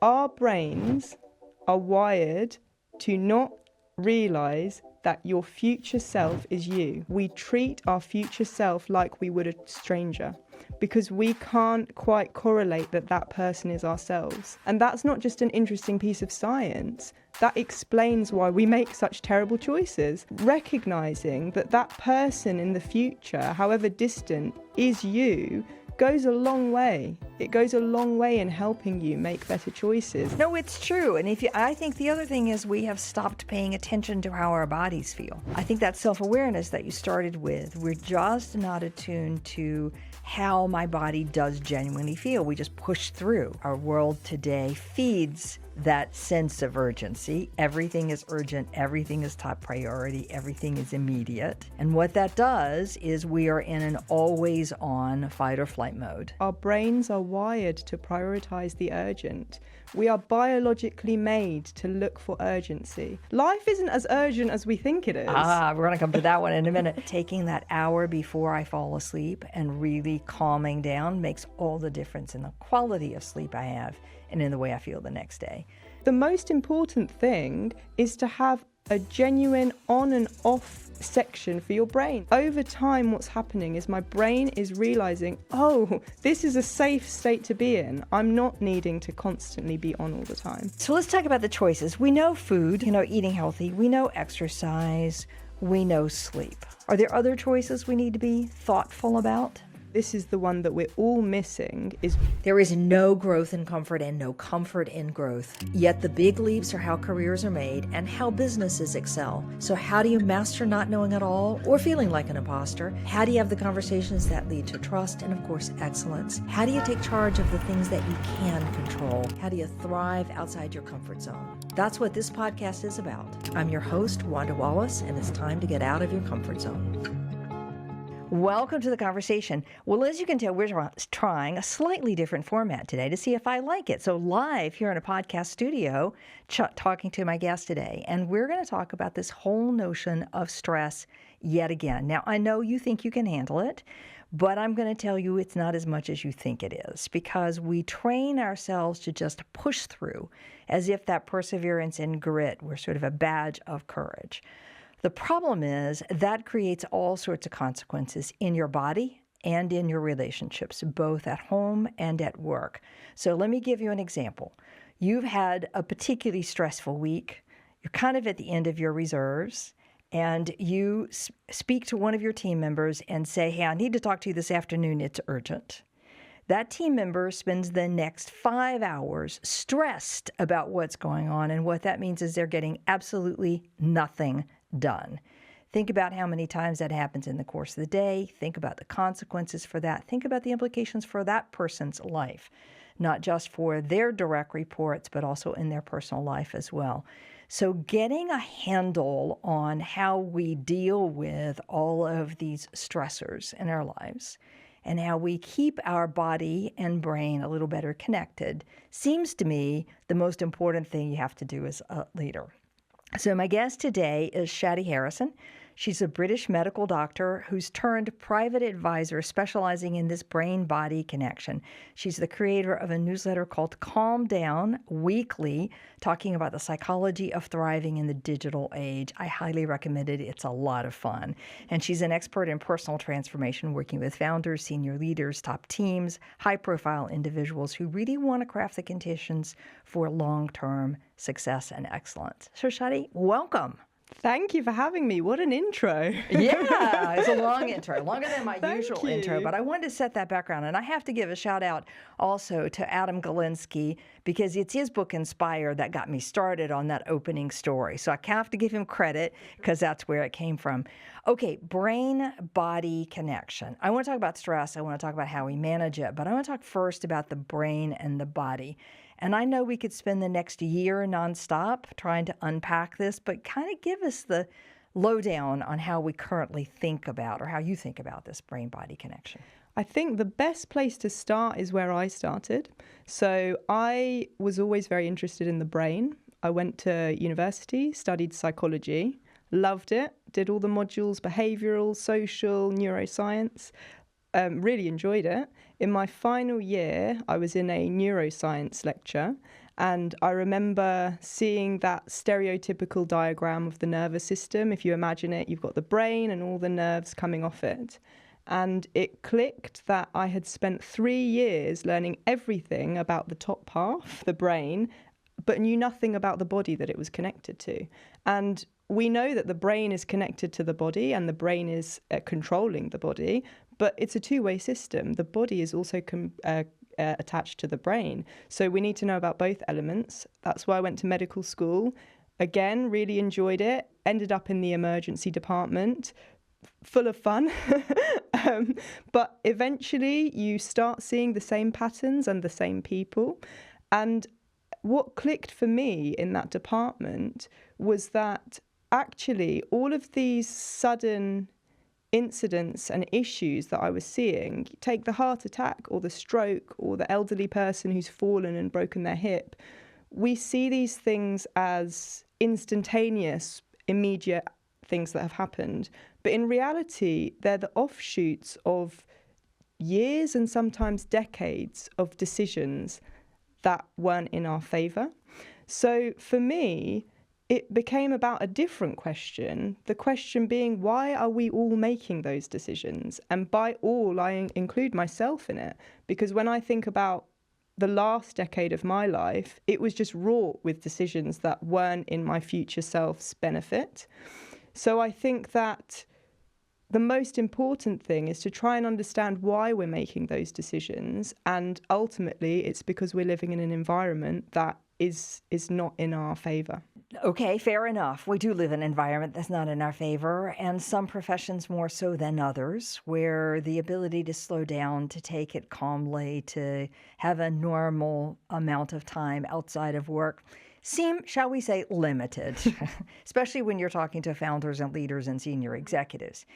Our brains are wired to not realize that your future self is you. We treat our future self like we would a stranger because we can't quite correlate that that person is ourselves. And that's not just an interesting piece of science. That explains why we make such terrible choices. Recognizing that that person in the future, however distant, is you goes a long way. It goes a long way in helping you make better choices. No, it's true. And I think the other thing is we have stopped paying attention to how our bodies feel. I think that self-awareness that you started with, we're just not attuned to how my body does genuinely feel. We just push through. Our world today feeds that sense of urgency. Everything is urgent. Everything is top priority. Everything is immediate. And what that does is we are in an always on fight or flight mode. Our brains are wired to prioritize the urgent. We are biologically made to look for urgency. Life isn't as urgent as we think it is. We're going to come to that one in a minute. Taking that hour before I fall asleep and really calming down makes all the difference in the quality of sleep I have and in the way I feel the next day. The most important thing is to have a genuine on and off section for your brain. Over time, what's happening is my brain is realizing, oh, this is a safe state to be in. I'm not needing to constantly be on all the time. So let's talk about the choices. We know food, eating healthy. We know exercise. We know sleep. Are there other choices we need to be thoughtful about? This is the one that we're all missing. There is no growth in comfort and no comfort in growth. Yet the big leaps are how careers are made and how businesses excel. So how do you master not knowing it all or feeling like an imposter? How do you have the conversations that lead to trust and, of course, excellence? How do you take charge of the things that you can control? How do you thrive outside your comfort zone? That's what this podcast is about. I'm your host, Wanda Wallace, and it's time to get out of your comfort zone. Welcome to the conversation. Well, as you can tell, we're trying a slightly different format today to see if I like it. So live here in a podcast studio, talking to my guest today, and we're going to talk about this whole notion of stress yet again. Now, I know you think you can handle it, but I'm going to tell you it's not as much as you think it is, because we train ourselves to just push through as if that perseverance and grit were sort of a badge of courage. The problem is that creates all sorts of consequences in your body and in your relationships, both at home and at work. So let me give you an example. You've had a particularly stressful week. You're kind of at the end of your reserves, and you speak to one of your team members and say, hey, I need to talk to you this afternoon. It's urgent. That team member spends the next 5 hours stressed about what's going on, and what that means is they're getting absolutely nothing done. Think about how many times that happens in the course of the day. Think about the consequences for that. Think about the implications for that person's life, not just for their direct reports, but also in their personal life as well. So getting a handle on how we deal with all of these stressors in our lives and how we keep our body and brain a little better connected seems to me the most important thing you have to do as a leader. So my guest today is Shaady Harrison. She's a British medical doctor who's turned private advisor specializing in this brain-body connection. She's the creator of a newsletter called Calm Down Weekly, talking about the psychology of thriving in the digital age. I highly recommend it. It's a lot of fun. And she's an expert in personal transformation, working with founders, senior leaders, top teams, high-profile individuals who really want to craft the conditions for long-term success and excellence. So Shaady, welcome. Thank you for having me. What an intro. Yeah, it's a long intro, longer than my usual intro, but I wanted to set that background. And I have to give a shout out also to Adam Galinsky, because it's his book Inspire that got me started on that opening story. So I have to give him credit because that's where it came from. Okay, brain-body connection. I want to talk about stress. I want to talk about how we manage it, but I want to talk first about the brain and the body. And I know we could spend the next year nonstop trying to unpack this, but kind of give us the lowdown on how we currently think about, or how you think about, this brain-body connection. I think the best place to start is where I started. So I was always very interested in the brain. I went to university, studied psychology, loved it, did all the modules, behavioral, social, neuroscience. Really enjoyed it. In my final year, I was in a neuroscience lecture, And I remember seeing that stereotypical diagram of the nervous system. If you imagine it, you've got the brain and all the nerves coming off it. And it clicked that I had spent 3 years learning everything about the top half, the brain, but knew nothing about the body that it was connected to. And we know that the brain is connected to the body and the brain is controlling the body, but it's a two-way system. The body is also attached to the brain. So we need to know about both elements. That's why I went to medical school. Again, really enjoyed it. Ended up in the emergency department, full of fun. But eventually you start seeing the same patterns and the same people. And what clicked for me in that department was that actually all of these sudden incidents and issues that I was seeing, take the heart attack or the stroke or the elderly person who's fallen and broken their hip, we see these things as instantaneous, immediate things that have happened. But in reality, they're the offshoots of years and sometimes decades of decisions that weren't in our favour. So for me, it became about a different question. The question being, why are we all making those decisions? And by all, I include myself in it. Because when I think about the last decade of my life, it was just wrought with decisions that weren't in my future self's benefit. So I think that the most important thing is to try and understand why we're making those decisions. And ultimately, it's because we're living in an environment that is not in our favour. Okay, fair enough. We do live in an environment that's not in our favor, and some professions more so than others, where the ability to slow down, to take it calmly, to have a normal amount of time outside of work seem, shall we say, limited, especially when you're talking to founders and leaders and senior executives.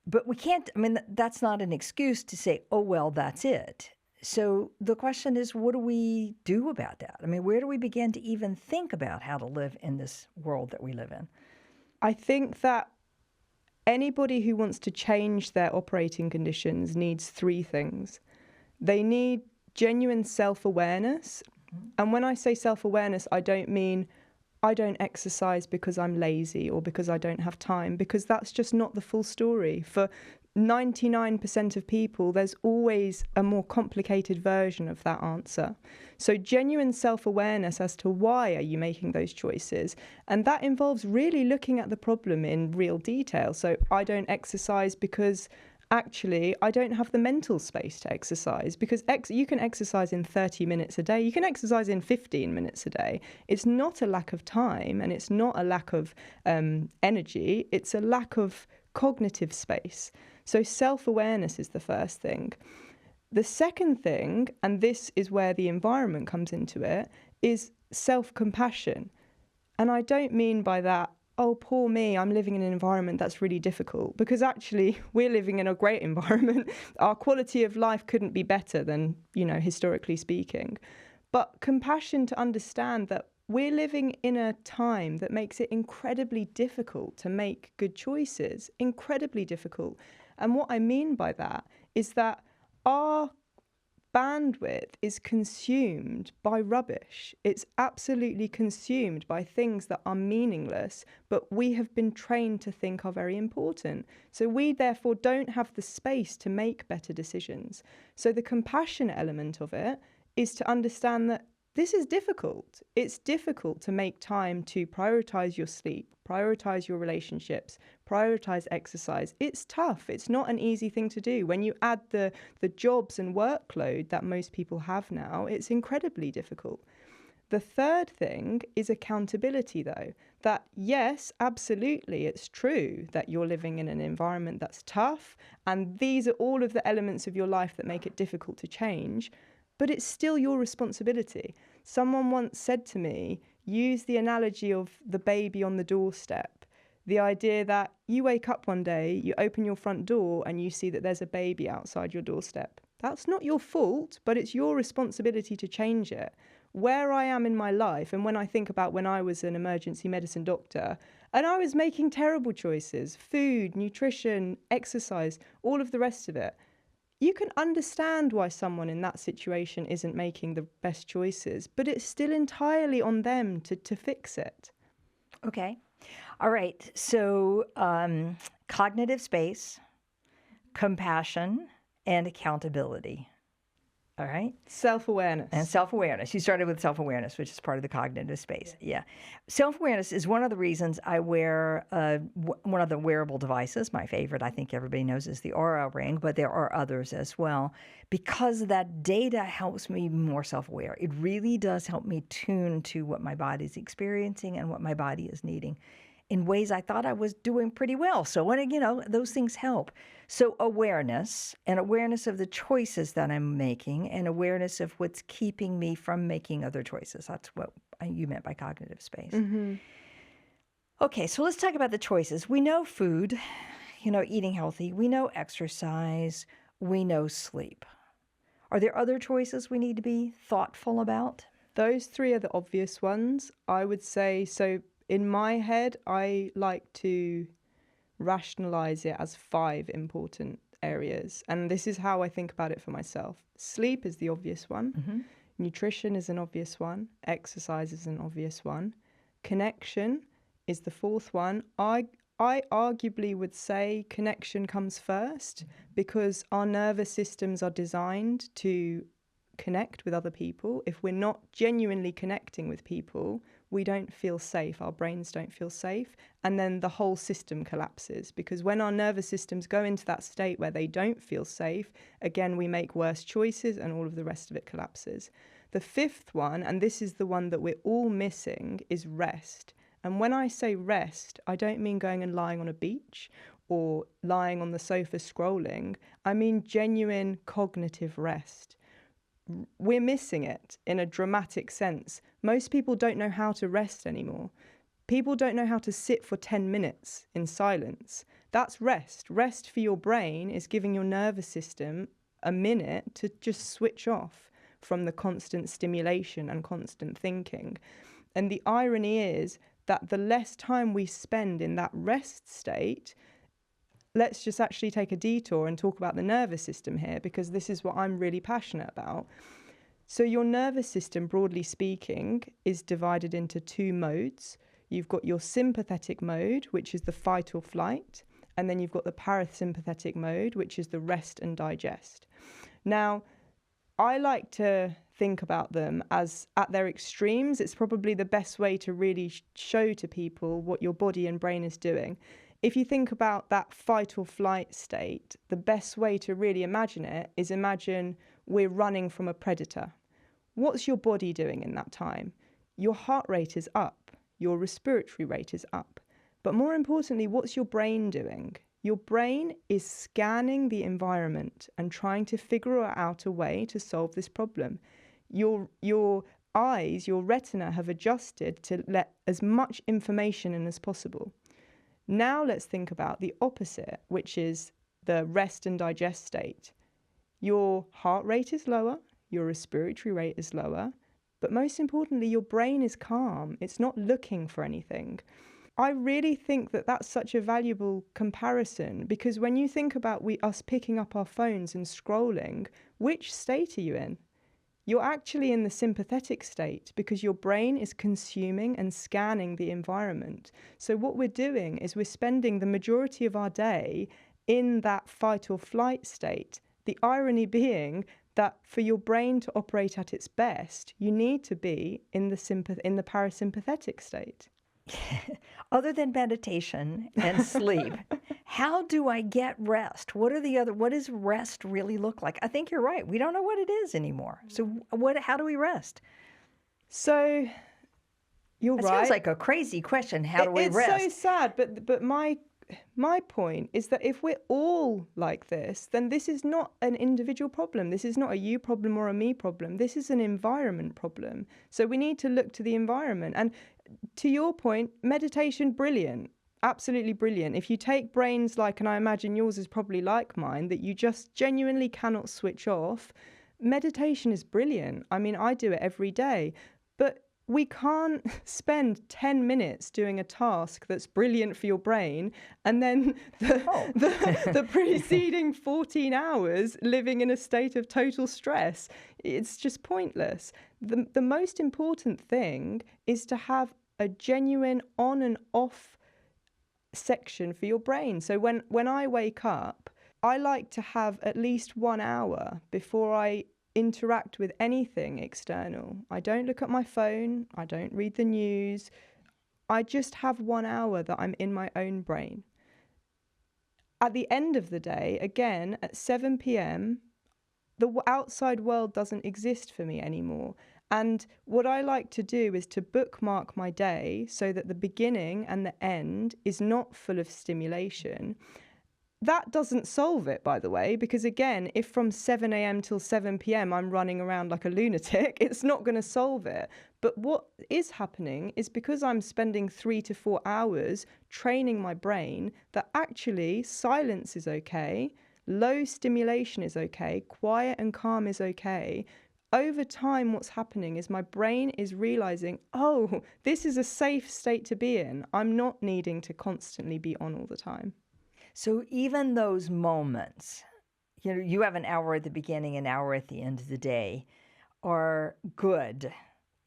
But we can't, that's not an excuse to say, oh, well, that's it. So the question is, what do we do about that? Where do we begin to even think about how to live in this world that we live in? I think that anybody who wants to change their operating conditions needs 3 things. They need genuine self-awareness. Mm-hmm. And when I say self-awareness, I don't mean I don't exercise because I'm lazy or because I don't have time, because that's just not the full story. For 99% of people, there's always a more complicated version of that answer. So genuine self-awareness as to why are you making those choices. And that involves really looking at the problem in real detail. So I don't exercise because actually I don't have the mental space to exercise, because you can exercise in 30 minutes a day. You can exercise in 15 minutes a day. It's not a lack of time and it's not a lack of energy. It's a lack of cognitive space. So self-awareness is the first thing. The second thing, and this is where the environment comes into it, is self-compassion. And I don't mean by that, oh, poor me, I'm living in an environment that's really difficult, because actually we're living in a great environment. Our quality of life couldn't be better than, historically speaking. But compassion to understand that we're living in a time that makes it incredibly difficult to make good choices, incredibly difficult. And what I mean by that is that our bandwidth is consumed by rubbish. It's absolutely consumed by things that are meaningless, but we have been trained to think are very important. So we therefore don't have the space to make better decisions. So the compassion element of it is to understand that this is difficult. It's difficult to make time to prioritize your sleep, prioritize your relationships, prioritize exercise. It's tough. It's not an easy thing to do. When you add the jobs and workload that most people have now, it's incredibly difficult. The third thing is accountability, though, that yes, absolutely, it's true that you're living in an environment that's tough, and these are all of the elements of your life that make it difficult to change. But it's still your responsibility. Someone once said to me, use the analogy of the baby on the doorstep. The idea that you wake up one day, you open your front door and you see that there's a baby outside your doorstep. That's not your fault, but it's your responsibility to change it. Where I am in my life, and when I think about when I was an emergency medicine doctor, and I was making terrible choices, food, nutrition, exercise, all of the rest of it, you can understand why someone in that situation isn't making the best choices, but it's still entirely on them to fix it. Okay. All right. So cognitive space, compassion, and accountability. All right. Self-awareness. And self-awareness. You started with self-awareness, which is part of the cognitive space. Yeah. Self-awareness is one of the reasons I wear one of the wearable devices. My favorite, I think everybody knows, is the Aura Ring, but there are others as well, because that data helps me be more self-aware. It really does help me tune to what my body's experiencing and what my body is needing in ways I thought I was doing pretty well. So those things help. So awareness, and awareness of the choices that I'm making, and awareness of what's keeping me from making other choices. That's what you meant by cognitive space. Mm-hmm. Okay, so let's talk about the choices. We know food, eating healthy. We know exercise. We know sleep. Are there other choices we need to be thoughtful about? Those three are the obvious ones, I would say. So in my head, I like to rationalize it as 5 important areas. And this is how I think about it for myself. Sleep is the obvious one. Mm-hmm. Nutrition is an obvious one. Exercise is an obvious one. Connection is the 4th one. I arguably would say connection comes first, because our nervous systems are designed to connect with other people. If we're not genuinely connecting with people, we don't feel safe. Our brains don't feel safe. And then the whole system collapses, because when our nervous systems go into that state where they don't feel safe, again, we make worse choices and all of the rest of it collapses. The 5th one, and this is the one that we're all missing, is rest. And when I say rest, I don't mean going and lying on a beach or lying on the sofa scrolling. I mean genuine cognitive rest. We're missing it in a dramatic sense. Most people don't know how to rest anymore. People don't know how to sit for 10 minutes in silence. That's rest. Rest for your brain is giving your nervous system a minute to just switch off from the constant stimulation and constant thinking. And the irony is that the less time we spend in that rest state, let's just actually take a detour and talk about the nervous system here, because this is what I'm really passionate about. So your nervous system, broadly speaking, is divided into 2 modes. You've got your sympathetic mode, which is the fight or flight, and then you've got the parasympathetic mode, which is the rest and digest. Now, I like to think about them as at their extremes. It's probably the best way to really show to people what your body and brain is doing. If you think about that fight or flight state, the best way to really imagine it is imagine we're running from a predator. What's your body doing in that time? Your heart rate is up, your respiratory rate is up. But more importantly, what's your brain doing? Your brain is scanning the environment and trying to figure out a way to solve this problem. Your eyes, your retina have adjusted to let as much information in as possible. Now let's think about the opposite, which is the rest and digest state. Your heart rate is lower, your respiratory rate is lower, but most importantly, your brain is calm. It's not looking for anything. I really think that that's such a valuable comparison, because when you think about us picking up our phones and scrolling, which state are you in? You're actually in the sympathetic state, because your brain is consuming and scanning the environment. So what we're doing is we're spending the majority of our day in that fight or flight state. The irony being that for your brain to operate at its best, you need to be in the parasympathetic state. Other than meditation and sleep, how do I get rest? What does rest really look like? I think you're right. We don't know what it is anymore. So how do we rest? So you're right. It sounds like a crazy question. How do we rest? It's so sad, but my point is that if we're all like this, then this is not an individual problem. This is not a you problem or a me problem. This is an environment problem. So we need to look to the environment. And to your point, meditation, brilliant. Absolutely brilliant. If you take brains like, and I imagine yours is probably like mine, that you just genuinely cannot switch off, meditation is brilliant. I mean, I do it every day. But we can't spend 10 minutes doing a task that's brilliant for your brain and then the preceding 14 hours living in a state of total stress. It's just pointless. The most important thing is to have a genuine on and off section for your brain. So when I wake up, I like to have at least 1 hour before I interact with anything external. I don't look at my phone. I don't read the news. I just have 1 hour that I'm in my own brain. At the end of the day, again, at 7 p.m., the outside world doesn't exist for me anymore. And what I like to do is to bookmark my day so that the beginning and the end is not full of stimulation. That doesn't solve it, by the way, because again, if from 7 a.m. till 7 p.m. I'm running around like a lunatic, it's not going to solve it. But what is happening is because I'm spending 3 to 4 hours training my brain that actually silence is okay, low stimulation is okay, quiet and calm is okay. Over time, what's happening is my brain is realizing, oh, this is a safe state to be in. I'm not needing to constantly be on all the time. So even those moments, you have an hour at the beginning, an hour at the end of the day, are good.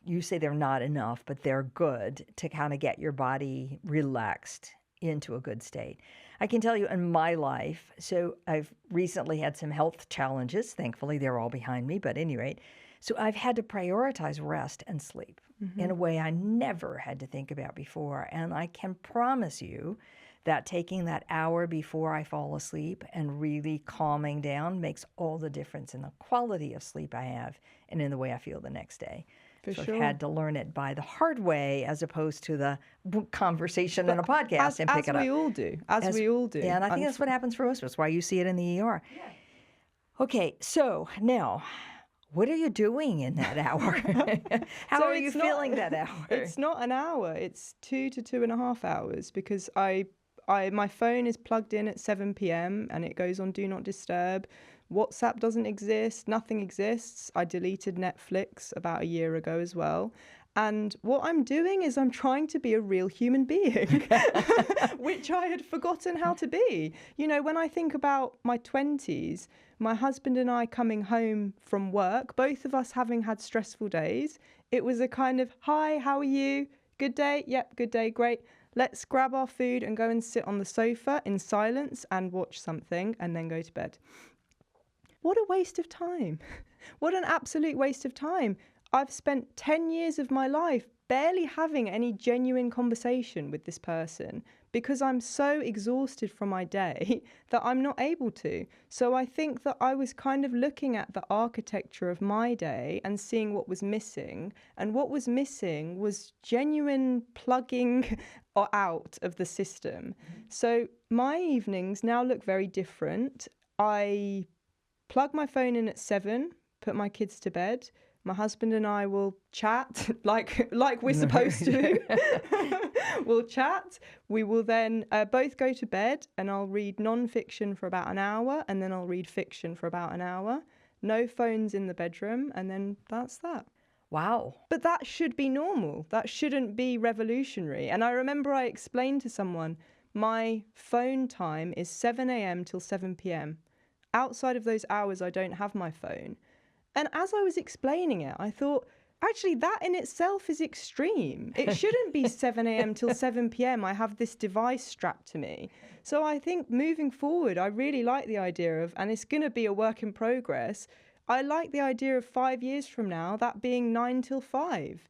You say they're not enough, but they're good to kind of get your body relaxed into a good state. I can tell you in my life, so I've recently had some health challenges. Thankfully, they're all behind me, but at any rate, so I've had to prioritize rest and sleep in a way I never had to think about before. And I can promise you that taking that hour before I fall asleep and really calming down makes all the difference in the quality of sleep I have and in the way I feel the next day. So I've had to learn it by the hard way as opposed to the conversation in a podcast and pick it up. As we all do. As we all do. Yeah, and I think that's what happens for most of us. Why you see it in the ER. Yeah. Okay, so now, what are you doing in that hour? How are you feeling that hour? It's not an hour. It's 2 to 2.5 hours because my phone is plugged in at 7 p.m. and it goes on Do Not Disturb. WhatsApp doesn't exist. Nothing exists. I deleted Netflix about a year ago as well. And what I'm doing is I'm trying to be a real human being, which I had forgotten how to be. When I think about my 20s, my husband and I coming home from work, both of us having had stressful days, it was a kind of, hi, how are you? Good day? Yep, good day, great. Let's grab our food and go and sit on the sofa in silence and watch something and then go to bed. What a waste of time. What an absolute waste of time. I've spent 10 years of my life barely having any genuine conversation with this person because I'm so exhausted from my day that I'm not able to. So I think that I was kind of looking at the architecture of my day and seeing what was missing. And what was missing was genuine plugging out of the system. So my evenings now look very different. I plug my phone in at 7, put my kids to bed. My husband and I will chat like we're supposed to. We'll chat. We will then both go to bed and I'll read non-fiction for about an hour and then I'll read fiction for about an hour. No phones in the bedroom and then that's that. Wow. But that should be normal. That shouldn't be revolutionary. And I remember I explained to someone, my phone time is 7 a.m. till 7 p.m. Outside of those hours, I don't have my phone. And as I was explaining it, I thought, actually, that in itself is extreme. It shouldn't be 7 a.m. till 7 p.m. I have this device strapped to me. So I think moving forward, I really like the idea of, and it's going to be a work in progress, I like the idea of 5 years from now, that being 9 till 5.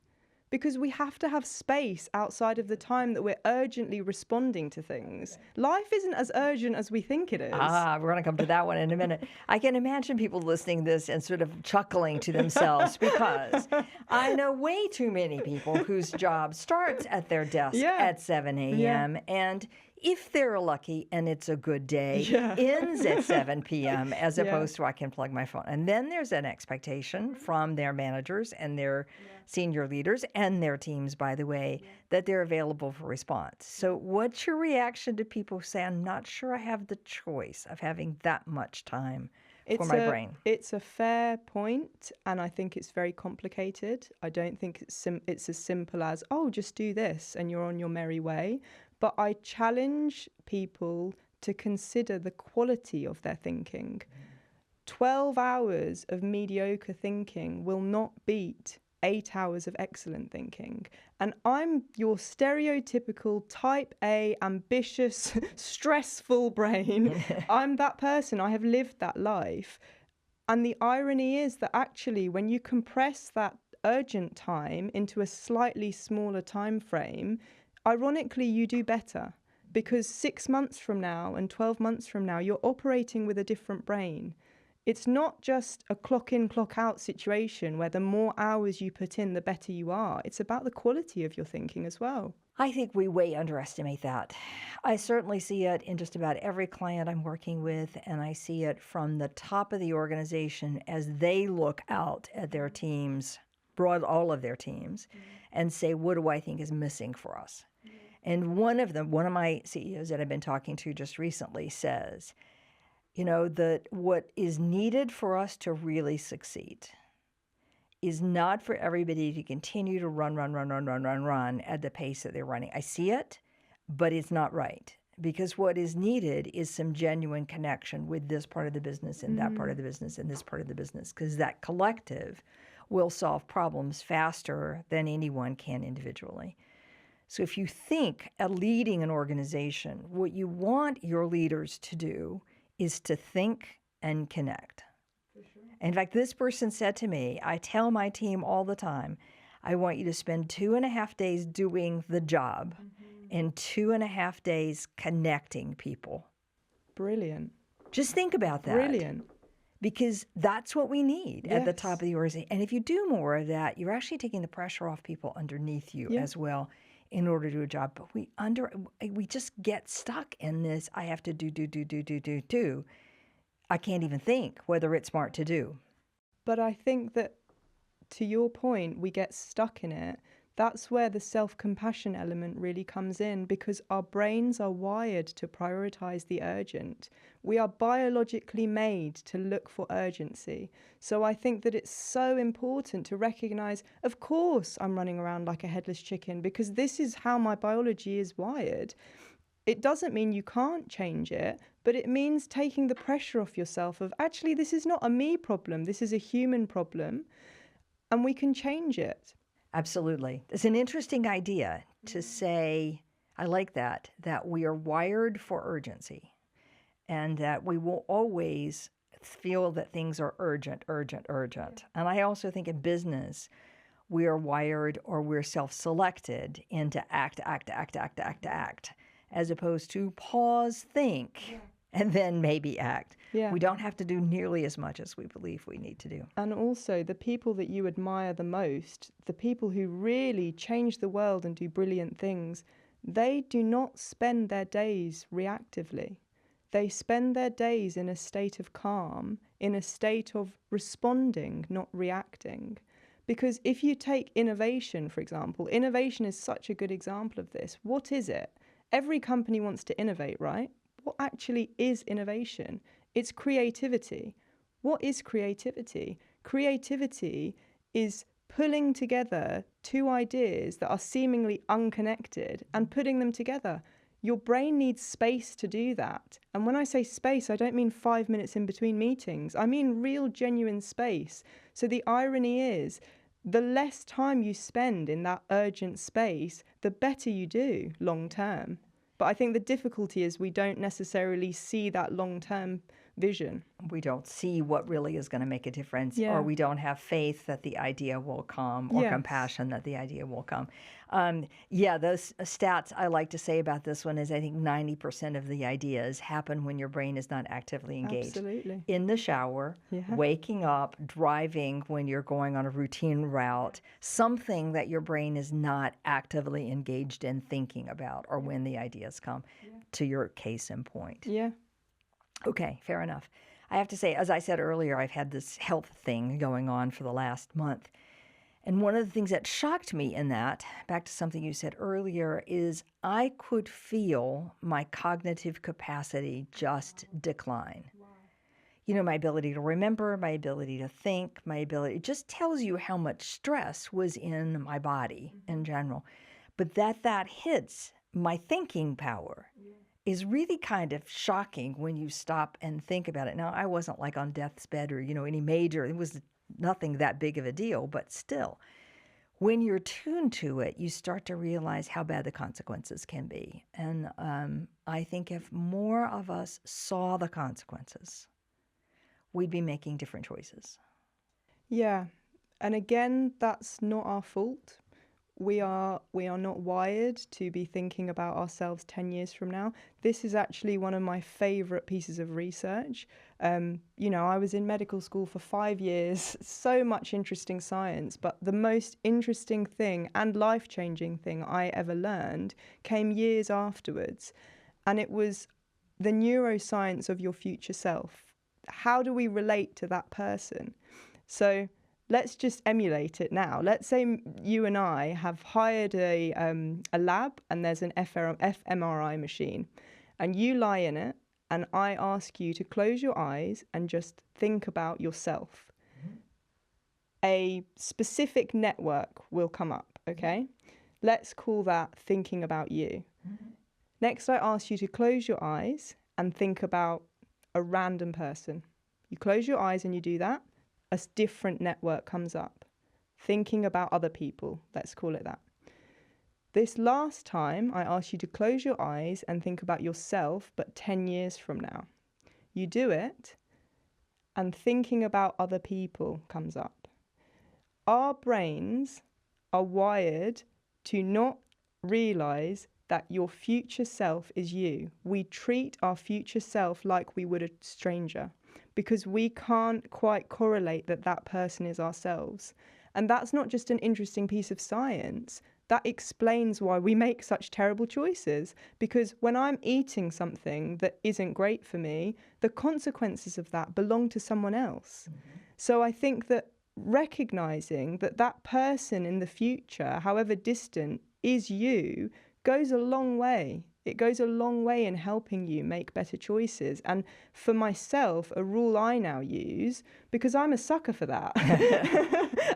Because we have to have space outside of the time that we're urgently responding to things. Life isn't as urgent as we think it is. We're going to come to that one in a minute. I can imagine people listening to this and sort of chuckling to themselves because I know way too many people whose job starts at their desk at 7 a.m. and if they're lucky and it's a good day, ends at 7 p.m. as opposed to I can plug my phone. And then there's an expectation from their managers and their senior leaders and their teams, by the way, that they're available for response. So what's your reaction to people who say, I'm not sure I have the choice of having that much time for my brain. It's a fair point, and I think it's very complicated. I don't think it's as simple as, oh, just do this and you're on your merry way. But I challenge people to consider the quality of their thinking. 12 hours of mediocre thinking will not beat 8 hours of excellent thinking. And I'm your stereotypical type A, ambitious, stressful brain. I'm that person. I have lived that life. And the irony is that actually, when you compress that urgent time into a slightly smaller time frame, ironically, you do better. Because 6 months from now and 12 months from now, you're operating with a different brain. It's not just a clock in, clock out situation where the more hours you put in, the better you are. It's about the quality of your thinking as well. I think we way underestimate that. I certainly see it in just about every client I'm working with, and I see it from the top of the organization as they look out at their teams, all of their teams, and say, what do I think is missing for us? And one of my CEOs that I've been talking to just recently says, that what is needed for us to really succeed is not for everybody to continue to run at the pace that they're running. I see it, but it's not right. Because what is needed is some genuine connection with this part of the business and that part of the business and this part of the business, because that collective will solve problems faster than anyone can individually. So if you think at leading an organization, what you want your leaders to do is to think and connect. In fact, this person said to me, I tell my team all the time, I want you to spend 2.5 days doing the job and 2.5 days connecting people. Brilliant. Just think about that. Brilliant. Because that's what we need at the top of the organization. And if you do more of that, you're actually taking the pressure off people underneath you as well in order to do a job. But we just get stuck in this, I have to do. I can't even think whether it's smart to do. But I think that, to your point, we get stuck in it. That's where the self-compassion element really comes in, because our brains are wired to prioritize the urgent. We are biologically made to look for urgency. So I think that it's so important to recognize, of course, I'm running around like a headless chicken because this is how my biology is wired. It doesn't mean you can't change it, but it means taking the pressure off yourself of, actually, this is not a me problem. This is a human problem, and we can change it. Absolutely. It's an interesting idea to say, I like that we are wired for urgency and that we will always feel that things are urgent. And I also think in business, we are wired, or we're self-selected into act, as opposed to pause, think, and then maybe act. Yeah. We don't have to do nearly as much as we believe we need to do. And also, the people that you admire the most, the people who really change the world and do brilliant things, they do not spend their days reactively. They spend their days in a state of calm, in a state of responding, not reacting. Because if you take innovation, for example, innovation is such a good example of this. What is it? Every company wants to innovate, right? What actually is innovation? It's creativity. What is creativity? Creativity is pulling together two ideas that are seemingly unconnected and putting them together. Your brain needs space to do that. And when I say space, I don't mean 5 minutes in between meetings. I mean real, genuine space. So the irony is, the less time you spend in that urgent space, the better you do long term. But I think the difficulty is we don't necessarily see that long-term vision. We don't see what really is going to make a difference, or we don't have faith that the idea will come, or compassion that the idea will come. Those stats I like to say about this one is I think 90% of the ideas happen when your brain is not actively engaged. Absolutely. In the shower, waking up, driving when you're going on a routine route, something that your brain is not actively engaged in thinking about, or when the ideas come, to your case in point. Yeah. Okay, fair enough. I have to say, as I said earlier, I've had this health thing going on for the last month. And one of the things that shocked me in that, back to something you said earlier, is I could feel my cognitive capacity just decline. Wow. my ability to remember, my ability to think, it just tells you how much stress was in my body in general. But that hits my thinking power is really kind of shocking when you stop and think about it. Now, I wasn't like on death's bed or, any major, it was nothing that big of a deal, but still, when you're tuned to it, you start to realize how bad the consequences can be. And I think if more of us saw the consequences, we'd be making different choices. Yeah. And again, that's not our fault. We are not wired to be thinking about ourselves 10 years from now. This is actually one of my favorite pieces of research. I was in medical school for 5 years, so much interesting science, but the most interesting thing and life-changing thing I ever learned came years afterwards. And it was the neuroscience of your future self. How do we relate to that person? So let's just emulate it now. Let's say you and I have hired a lab and there's an fMRI machine and you lie in it and I ask you to close your eyes and just think about yourself. Mm-hmm. A specific network will come up, okay? Let's call that thinking about you. Mm-hmm. Next, I ask you to close your eyes and think about a random person. You close your eyes and you do that. A different network comes up. Thinking about other people, let's call it that. This last time, I asked you to close your eyes and think about yourself, but 10 years from now. You do it, and thinking about other people comes up. Our brains are wired to not realize that your future self is you. We treat our future self like we would a stranger because we can't quite correlate that person is ourselves. And that's not just an interesting piece of science. That explains why we make such terrible choices. Because when I'm eating something that isn't great for me, the consequences of that belong to someone else. Mm-hmm. So I think that recognizing that person in the future, however distant, is you, goes a long way. It goes a long way in helping you make better choices. And for myself, a rule I now use, because I'm a sucker for that,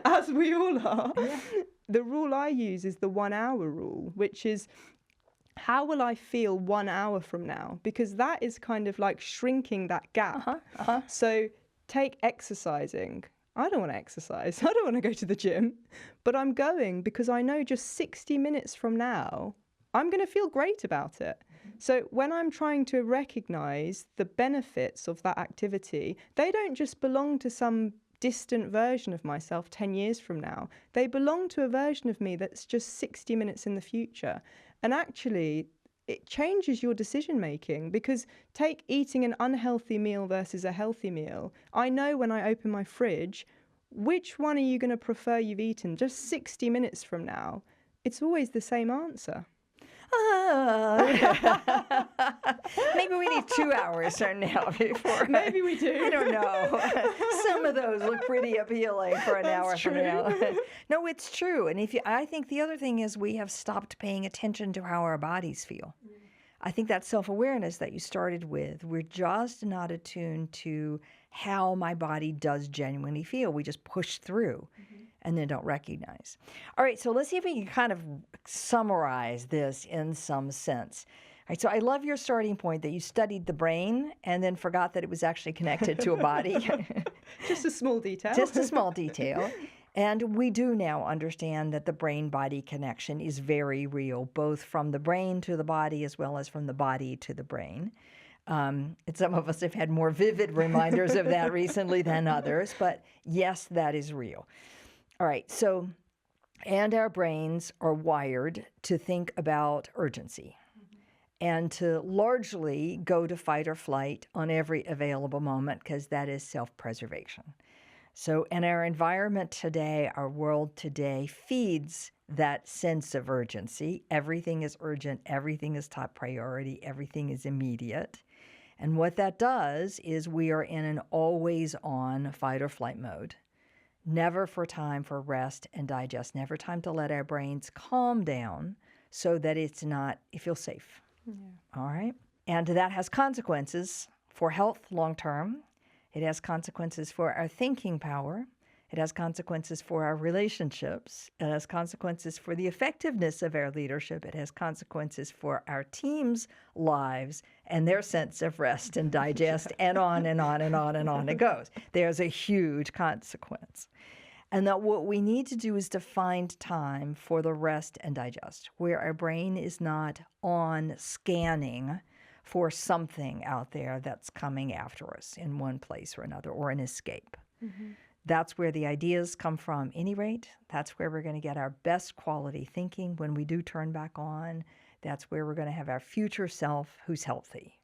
as we all are, the rule I use is the 1 hour rule, which is, how will I feel 1 hour from now? Because that is kind of like shrinking that gap. So take exercising. I don't want to exercise. I don't want to go to the gym, but I'm going because I know just 60 minutes from now, I'm going to feel great about it. So when I'm trying to recognize the benefits of that activity, they don't just belong to some distant version of myself 10 years from now. They belong to a version of me that's just 60 minutes in the future. And actually, it changes your decision making, because take eating an unhealthy meal versus a healthy meal. I know when I open my fridge, which one are you going to prefer you've eaten just 60 minutes from now? It's always the same answer. Maybe we need 2 hours from now before. Maybe we do. I don't know. Some of those look pretty appealing for an hour from now. No, it's true. And I think the other thing is we have stopped paying attention to how our bodies feel. I think that self-awareness that you started with, we're just not attuned to how my body does genuinely feel. We just push through and then don't recognize. All right, so let's see if we can kind of summarize this in some sense. All right, so I love your starting point that you studied the brain and then forgot that it was actually connected to a body. Just a small detail. Just a small detail. And we do now understand that the brain-body connection is very real, both from the brain to the body as well as from the body to the brain. And some of us have had more vivid reminders of that recently than others, but yes, that is real. All right, so, and our brains are wired to think about urgency and to largely go to fight or flight on every available moment, because that is self-preservation. So in our environment today, our world today feeds that sense of urgency. Everything is urgent. Everything is top priority. Everything is immediate. And what that does is we are in an always-on fight or flight mode. Never for time for rest and digest. Never time to let our brains calm down so that it feels safe. Yeah. All right? And that has consequences for health long term. It has consequences for our thinking power. It has consequences for our relationships. It has consequences for the effectiveness of our leadership. It has consequences for our team's lives and their sense of rest and digest, and on and on and on and on it goes. There's a huge consequence. And that what we need to do is to find time for the rest and digest, where our brain is not on scanning for something out there that's coming after us in one place or another, or an escape. Mm-hmm. That's where the ideas come from, any rate. That's where we're going to get our best quality thinking when we do turn back on. That's where we're going to have our future self who's healthy.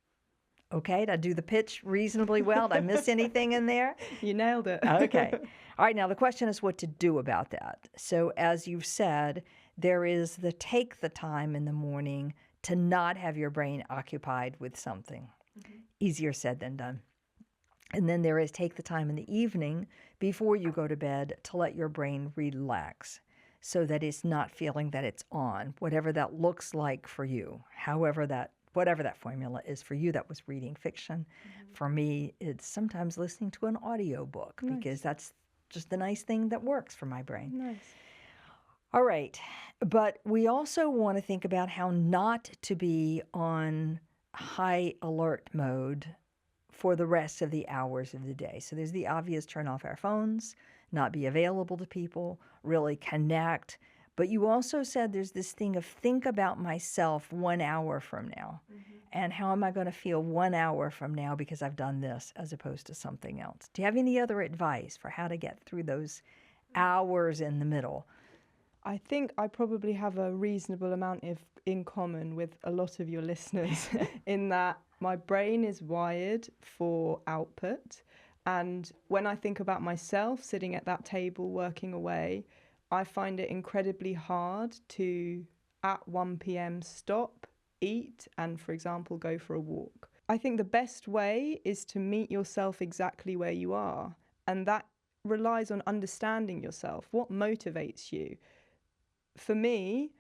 Okay, did I do the pitch reasonably well? Did I miss anything in there? You nailed it. Okay. All right, now the question is what to do about that. So as you've said, there is take the time in the morning to not have your brain occupied with something. Mm-hmm. Easier said than done. And then there is take the time in the evening before you go to bed to let your brain relax so that it's not feeling that it's on, whatever that looks like for you, whatever that formula is for you. That was reading fiction. Mm-hmm. For me, it's sometimes listening to an audio book because that's just the nice thing that works for my brain. Nice. All right. But we also want to think about how not to be on high alert mode for the rest of the hours of the day. So there's the obvious turn off our phones, not be available to people, really connect. But you also said there's this thing of think about myself 1 hour from now. Mm-hmm. And how am I going to feel 1 hour from now because I've done this as opposed to something else? Do you have any other advice for how to get through those hours in the middle? I think I probably have a reasonable amount in common with a lot of your listeners in that my brain is wired for output. And when I think about myself sitting at that table working away, I find it incredibly hard to, at 1 p.m, stop, eat, and, for example, go for a walk. I think the best way is to meet yourself exactly where you are. And that relies on understanding yourself. What motivates you? For me,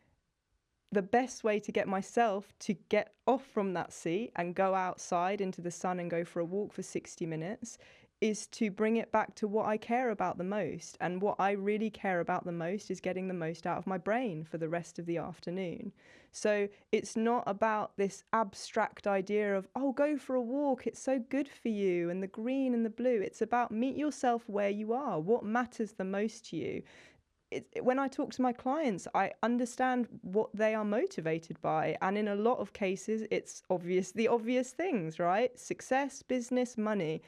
the best way to get myself to get off from that seat and go outside into the sun and go for a walk for 60 minutes is to bring it back to what I care about the most. And what I really care about the most is getting the most out of my brain for the rest of the afternoon. So it's not about this abstract idea of, oh, go for a walk, it's so good for you, and the green and the blue. It's about meet yourself where you are. What matters the most to you? When I talk to my clients, I understand what they are motivated by. And in a lot of cases, it's the obvious things, right? Success, business, money.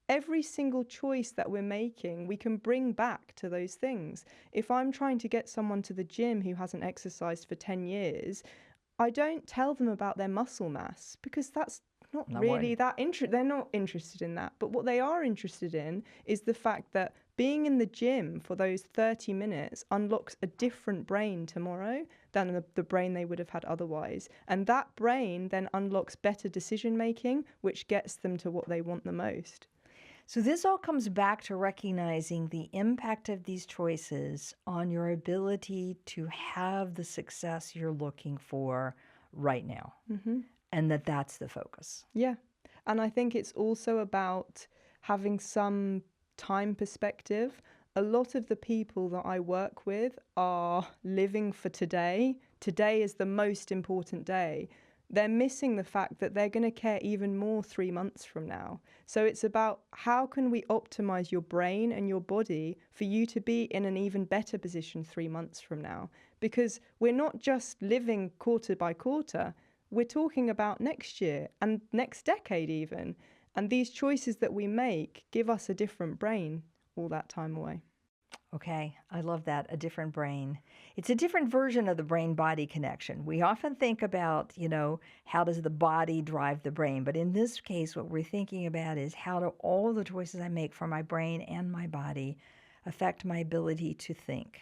Every single choice that we're making, we can bring back to those things. If I'm trying to get someone to the gym who hasn't exercised for 10 years, I don't tell them about their muscle mass because that's not really that interesting. They're not interested in that. But what they are interested in is the fact that being in the gym for those 30 minutes unlocks a different brain tomorrow than the brain they would have had otherwise. And that brain then unlocks better decision making, which gets them to what they want the most. So this all comes back to recognizing the impact of these choices on your ability to have the success you're looking for right now. Mm-hmm. And that's the focus. Yeah. And I think it's also about having some time perspective. A lot of the people that I work with are living for today. Today is the most important day. They're missing the fact that they're going to care even more 3 months from now. So it's about how can we optimize your brain and your body for you to be in an even better position 3 months from now. Because we're not just living quarter by quarter. We're talking about next year and next decade even. And these choices that we make give us a different brain all that time away. Okay, I love that, a different brain. It's a different version of the brain-body connection. We often think about, how does the body drive the brain? But in this case, what we're thinking about is how do all the choices I make for my brain and my body affect my ability to think,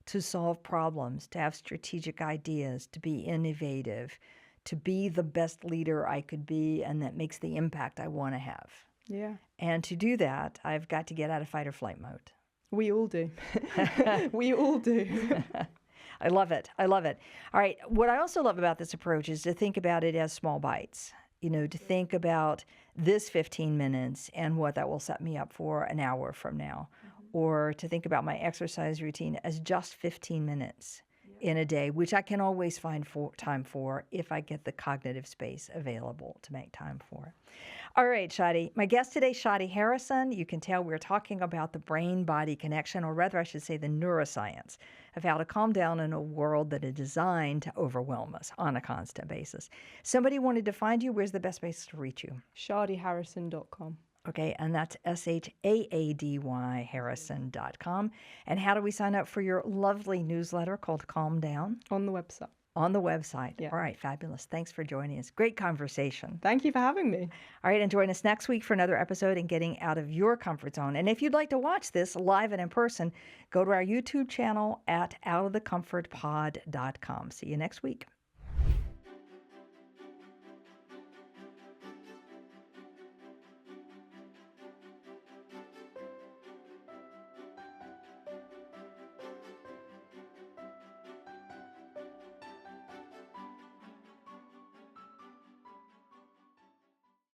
to solve problems, to have strategic ideas, to be innovative, to be the best leader I could be, and that makes the impact I want to have. Yeah. And to do that, I've got to get out of fight or flight mode. We all do. We all do. I love it. I love it. All right. What I also love about this approach is to think about it as small bites. to think about this 15 minutes and what that will set me up for an hour from now, or to think about my exercise routine as just 15 minutes in a day, which I can always find time for if I get the cognitive space available to make time for. All right, Shaady. My guest today, Shaady Harrison. You can tell we're talking about the brain-body connection, or rather I should say the neuroscience of how to calm down in a world that is designed to overwhelm us on a constant basis. Somebody wanted to find you. Where's the best place to reach you? ShaadyHarrison.com. Okay, and that's SHAADY Harrison.com. And how do we sign up for your lovely newsletter called Calm Down? On the website. On the website. Yeah. All right, fabulous. Thanks for joining us. Great conversation. Thank you for having me. All right, and join us next week for another episode in Getting Out of Your Comfort Zone. And if you'd like to watch this live and in person, go to our YouTube channel at outofthecomfortpod.com. See you next week.